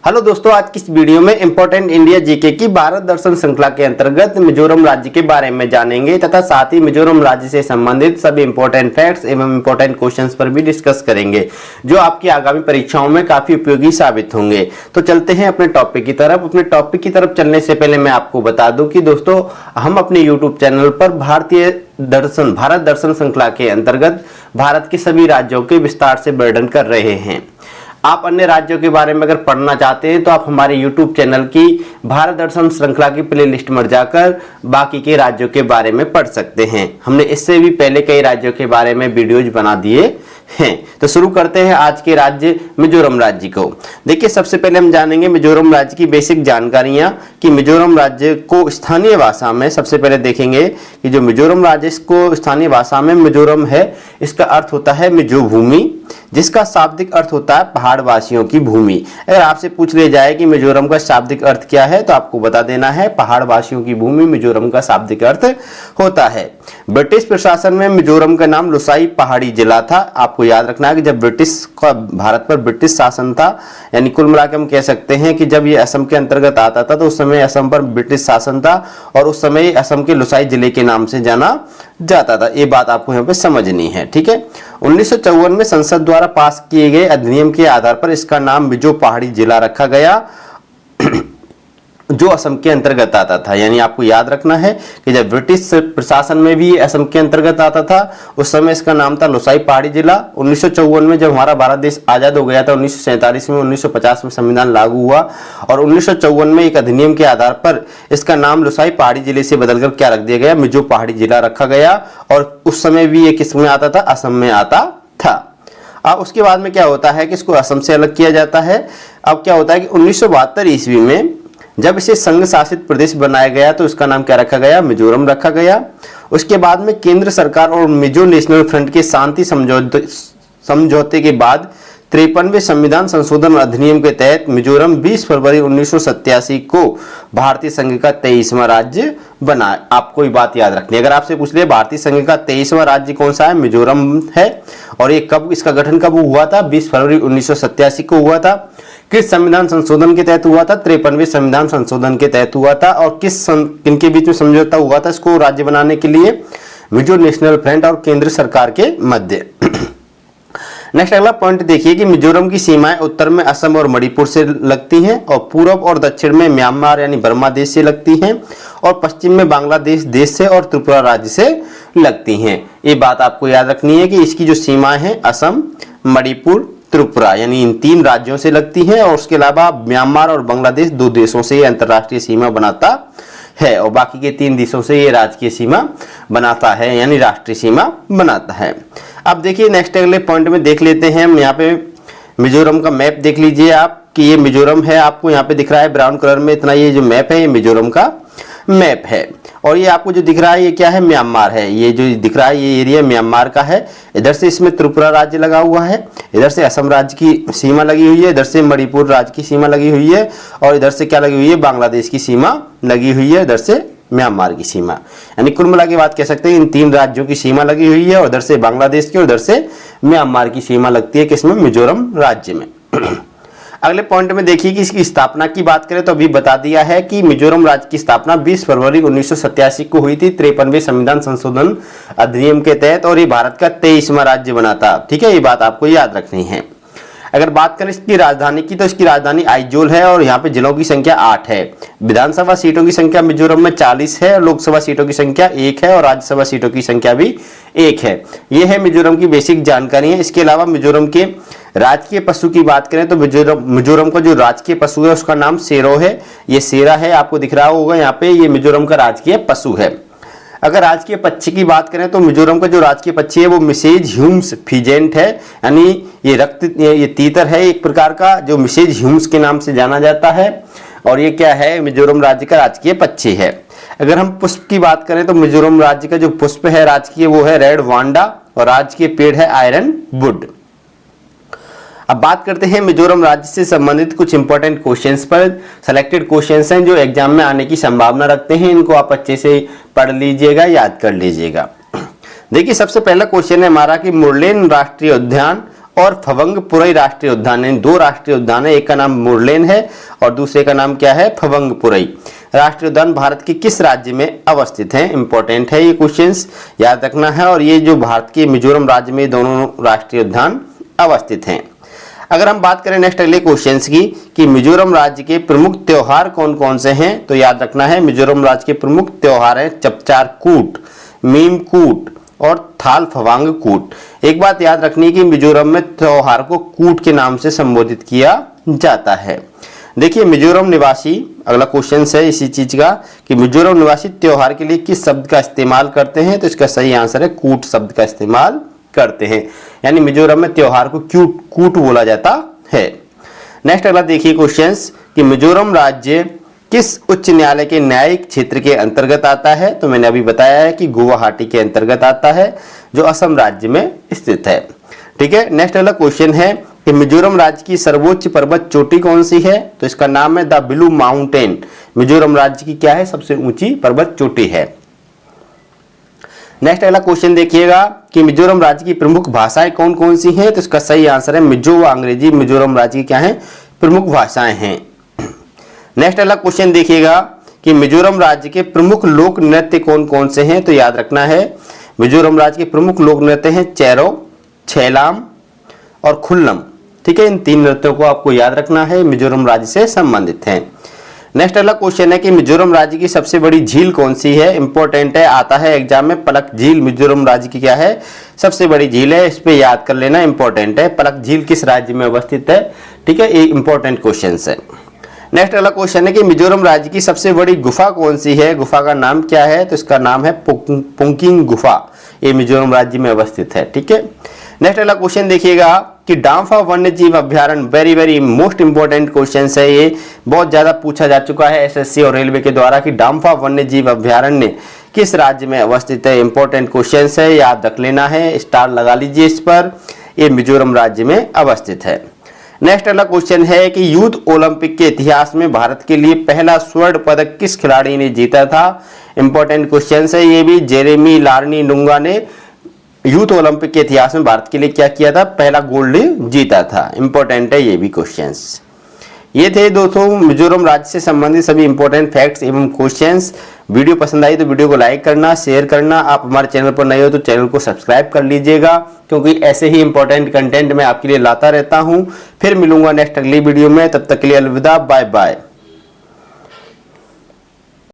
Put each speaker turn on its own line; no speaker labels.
Hello दोस्तों, आज की इस वीडियो में इंपॉर्टेंट इंडिया जीके की भारत दर्शन श्रृंखला के अंतर्गत मिजोरम राज्य के बारे में जानेंगे तथा साथ ही मिजोरम राज्य से संबंधित सभी इंपॉर्टेंट फैक्ट्स एवं इंपॉर्टेंट क्वेश्चंस पर भी डिस्कस करेंगे जो आपकी आगामी परीक्षाओं में काफी उपयोगी साबित होंगे। तो चलते हैं अपने टॉपिक की तरफ। अपने टॉपिक की तरफ चलने से पहले मैं आपको बता दूं कि दोस्तों हम अपने यूट्यूब चैनल पर भारत दर्शन श्रृंखला के अंतर्गत भारत के सभी राज्यों के विस्तार से वर्णन कर रहे हैं। आप अन्य राज्यों के बारे में अगर पढ़ना चाहते हैं तो आप हमारे YouTube चैनल की भारत दर्शन श्रृंखला की प्लेलिस्ट में जाकर बाकी के राज्यों के बारे में पढ़ सकते हैं। हमने इससे भी पहले कई राज्यों के बारे में वीडियोज बना दिए हैं। तो शुरू करते हैं आज के राज्य मिजोरम राज्य को। देखिए, सबसे पहले हम जानेंगे मिजोरम राज्य की बेसिक जानकारियां कि मिजोरम राज्य को स्थानीय भाषा में सबसे पहले देखेंगे कि जो मिजोरम राज्य को स्थानीय भाषा में मिजोरम है, इसका अर्थ होता है मिजो भूमि, जिसका शाब्दिक अर्थ होता है पहाड़ वासियों की भूमि। अगर आपसे पूछ लिया जाए कि मिजोरम का शाब्दिक अर्थ क्या है तो आपको बता देना है पहाड़ वासियों की भूमि मिजोरम का शाब्दिक अर्थ होता है। ब्रिटिश प्रशासन में मिजोरम का नाम लोसाई पहाड़ी जिला था। आपको याद रखना है कि जब ब्रिटिश का भारत पर ब्रिटिश शासन था, यानी कुल मिलाकर हम कह सकते हैं कि जब ये असम के अंतर्गत आता था तो उस समय असम पर ब्रिटिश शासन था और उस समय असम के लोसाई जिले के नाम से जाना जाता था। ये बात आपको यहाँ पे समझनी है, ठीक है। 1954 में संसद द्वारा पास किए गए अधिनियम के आधार पर इसका नाम मिजो पहाड़ी जिला रखा गया जो असम के अंतर्गत आता था। यानी आपको याद रखना है कि जब ब्रिटिश प्रशासन में भी असम के अंतर्गत आता था उस समय इसका नाम था लोसाई पहाड़ी जिला। 1954 में जब हमारा भारत देश आजाद हो गया था 1947 में, 1950 में संविधान लागू हुआ और 1954 में एक अधिनियम के आधार पर इसका नाम लोसाई पहाड़ी जिले से बदलकर क्या रख दिया गया, मिजो पहाड़ी जिला रखा गया। और उस समय भी ये किस में आता था, असम में आता था। अब उसके बाद में क्या होता है कि इसको असम से अलग किया जाता है। अब क्या होता है कि 1972 ईस्वी में जब इसे संघ शासित प्रदेश बनाया गया तो इसका नाम क्या रखा गया, मिजोरम रखा गया। उसके बाद में केंद्र सरकार और मिजो नेशनल फ्रंट के शांति समझौते के बाद 53वें संविधान संशोधन अधिनियम के तहत मिजोरम 20 फरवरी 1987 को भारतीय संघ का 23वां राज्य बना। आपको ये बात याद रखनी है। अगर आपसे पूछ ले भारतीय संघ का 23वां राज्य कौन सा है, मिजोरम है। और ये कब, इसका गठन कब हुआ था, 20 फरवरी 1987 को हुआ था। किस संविधान संशोधन के तहत हुआ था, 53वें संविधान संशोधन के तहत हुआ था। और किनके बीच में समझौता हुआ था इसको राज्य बनाने के लिए, मिजो नेशनल फ्रंट और केंद्र सरकार के मध्य। नेक्स्ट अगला पॉइंट देखिए कि मिजोरम की सीमाएं उत्तर में असम और मणिपुर से लगती हैं और पूर्व और दक्षिण में म्यांमार यानी बर्मा देश से लगती हैं और पश्चिम में बांग्लादेश देश से और त्रिपुरा राज्य से लगती हैं। ये बात आपको याद रखनी है कि इसकी जो सीमाएं हैं असम, मणिपुर, त्रिपुरा यानी इन 3 राज्यों से लगती हैं और उसके अलावा म्यांमार और बांग्लादेश 2 देशों से ये अंतर्राष्ट्रीय सीमा बनाता है और बाकी के 3 देशों से ये राजकीय सीमा बनाता है यानी राष्ट्रीय सीमा बनाता है। अब देखिए नेक्स्ट अगले पॉइंट में देख लेते हैं हम यहाँ पे मिजोरम का मैप देख लीजिए आप कि ये मिजोरम है। आपको यहाँ पे दिख रहा है ब्राउन कलर में इतना, ये जो मैप है ये मिजोरम का मैप है। और ये आपको जो दिख रहा है ये क्या है, म्यांमार है। ये जो दिख रहा है ये एरिया म्यांमार का है। इधर से इसमें त्रिपुरा राज्य लगा हुआ है, इधर से असम राज्य की सीमा लगी हुई है, इधर से मणिपुर राज्य की सीमा लगी हुई है और इधर से क्या लगी हुई है, बांग्लादेश की सीमा लगी हुई है, इधर से म्यांमार की सीमा। यानी कुल मिला के बात कह सकते हैं इन 3 राज्यों की सीमा लगी हुई है और इधर से बांग्लादेश की और इधर से म्यांमार की सीमा लगती है किसमें, मिजोरम राज्य में। अगले पॉइंट में देखिए कि इसकी स्थापना की बात करें तो अभी बता दिया है कि मिजोरम राज्य की स्थापना 20 फरवरी 1987 को हुई थी 53वें संविधान संशोधन अधिनियम के तहत और ये भारत का 23वां राज्य बना था। ठीक है, ये बात आपको याद रखनी है। अगर बात करें इसकी राजधानी की तो इसकी राजधानी आइजोल है और यहाँ पे जिलों की संख्या 8 है। विधानसभा सीटों की संख्या मिजोरम में 40 है, लोकसभा सीटों की संख्या 1 है और राज्यसभा सीटों की संख्या भी 1 है। ये है मिजोरम की बेसिक जानकारी है। इसके अलावा मिजोरम के राजकीय पशु की बात करें तो मिजोरम का जो राजकीय पशु है उसका नाम शेरो है। ये शेरा है, आपको दिख रहा होगा यहाँ पे, ये मिजोरम का राजकीय पशु है। अगर राजकीय पक्षी की बात करें तो मिजोरम का जो राजकीय पक्षी है वो मिसेज ह्यूम्स फिजेंट है। यानी ये तीतर है एक प्रकार का जो मिसेज ह्यूम्स के नाम से जाना जाता है और ये क्या है, मिजोरम राज्य का राजकीय पक्षी है। अगर हम पुष्प की बात करें तो मिजोरम राज्य का जो पुष्प है राजकीय वो है रेड वांडा और राजकीय पेड़ है आयरन वुड। अब बात करते हैं मिजोरम राज्य से संबंधित कुछ इंपॉर्टेंट क्वेश्चंस पर। सिलेक्टेड क्वेश्चंस हैं जो एग्जाम में आने की संभावना रखते हैं, इनको आप अच्छे से पढ़ लीजिएगा, याद कर लीजिएगा। देखिए सबसे पहला क्वेश्चन है हमारा कि मुरलेन राष्ट्रीय उद्यान और फवंगपुरई राष्ट्रीय उद्यान। इन दो राष्ट्रीय उद्यान है, एक का नाम मुरलेन है और दूसरे का नाम क्या है, फवंगपुरई राष्ट्रीय उद्यान भारत के किस राज्य में अवस्थित है। इंपॉर्टेंट है ये क्वेश्चंस, याद रखना है। और ये जो भारत के मिजोरम राज्य में दोनों राष्ट्रीय उद्यान अवस्थित हैं। अगर हम बात करें नेक्स्ट अगले क्वेश्चंस की कि मिजोरम राज्य के प्रमुख त्योहार कौन कौन से हैं, तो याद रखना है मिजोरम राज्य के प्रमुख त्योहार हैं चपचार कूट, मीम कूट और थाल फवांग कूट। एक बात याद रखनी है कि मिजोरम में त्योहार को कूट के नाम से संबोधित किया जाता है। देखिए मिजोरम निवासी, अगला क्वेश्चन है इसी चीज का कि मिजोरम निवासी त्योहार के लिए किस शब्द का इस्तेमाल करते हैं, तो इसका सही आंसर है कूट शब्द का इस्तेमाल करते हैं। यानी मिजोरम में त्योहार को कूट बोला जाता है। नेक्स्ट अगला देखिए क्वेश्चंस कि मिजोरम राज्य किस उच्च न्यायालय के न्यायिक क्षेत्र के अंतर्गत आता है, तो मैंने अभी बताया है कि गुवाहाटी के अंतर्गत आता है जो असम राज्य में स्थित है। ठीक है, नेक्स्ट अगला क्वेश्चन है कि मिजोरम राज्य की सर्वोच्च पर्वत चोटी कौन सी है, तो इसका नाम है द ब्लू माउंटेन। मिजोरम राज्य की क्या है, सबसे ऊंची पर्वत चोटी है। नेक्स्ट अगला क्वेश्चन देखिएगा कि मिजोरम राज्य की प्रमुख भाषाएं कौन कौन सी हैं, तो इसका सही आंसर है मिजो व अंग्रेजी मिजोरम राज्य की क्या है, प्रमुख भाषाएं हैं। नेक्स्ट अगला क्वेश्चन देखिएगा कि मिजोरम राज्य के प्रमुख लोक नृत्य कौन कौन से हैं, तो याद रखना है मिजोरम राज्य के प्रमुख लोक नृत्य हैं चेरो, छेलाम और खुल्लम। ठीक है, इन तीन नृत्यों को आपको याद रखना है, मिजोरम राज्य से संबंधित हैं। नेक्स्ट अगला क्वेश्चन है कि मिजोरम राज्य की सबसे बड़ी झील कौन सी है, इंपॉर्टेंट है, आता है एग्जाम में। पलक झील मिजोरम राज्य की क्या है, सबसे बड़ी झील है, इस पे याद कर लेना, इंपॉर्टेंट है। पलक झील किस राज्य में अवस्थित है, ठीक है, ये इंपॉर्टेंट क्वेश्चन है। नेक्स्ट अगला क्वेश्चन है कि मिजोरम राज्य की सबसे बड़ी गुफा कौन सी है, गुफा का नाम क्या है, तो इसका नाम है पुंकिंग गुफा, ये मिजोरम राज्य में अवस्थित है। ठीक है, नेक्स्ट अगला क्वेश्चन देखिएगा कि डांफा वन्य जीव अभ्यारण्य, वेरी मोस्ट इंपॉर्टेंट क्वेश्चन है, ये बहुत ज्यादा पूछा जा चुका है एसएससी और रेलवे के द्वारा कि डांफा वन्य जीव अभ्यारण्य किस राज्य में अवस्थित है। इंपॉर्टेंट क्वेश्चन है, याद रख लेना है, स्टार लगा लीजिए इस पर, ये मिजोरम राज्य में अवस्थित है। नेक्स्ट अगला क्वेश्चन है कि यूथ ओलंपिक के इतिहास में भारत के लिए पहला स्वर्ण पदक किस खिलाड़ी ने जीता था। इंपॉर्टेंट क्वेश्चन है ये भी, जेरेमी लार्नी डुंगा ने यूथ ओलंपिक के इतिहास में भारत के लिए क्या किया था, पहला गोल्ड जीता था। इंपॉर्टेंट है ये भी क्वेश्चंस। ये थे दोस्तों मिजोरम राज्य से संबंधित सभी इंपॉर्टेंट फैक्ट्स एवं क्वेश्चंस। वीडियो पसंद आई तो वीडियो को लाइक करना, शेयर करना। आप हमारे चैनल पर नए हो तो चैनल को सब्सक्राइब कर लीजिएगा, क्योंकि ऐसे ही इंपॉर्टेंट कंटेंट मैं आपके लिए लाता रहता हूं। फिर मिलूंगा नेक्स्ट अगली वीडियो में, तब तक के लिए अलविदा, बाय बाय।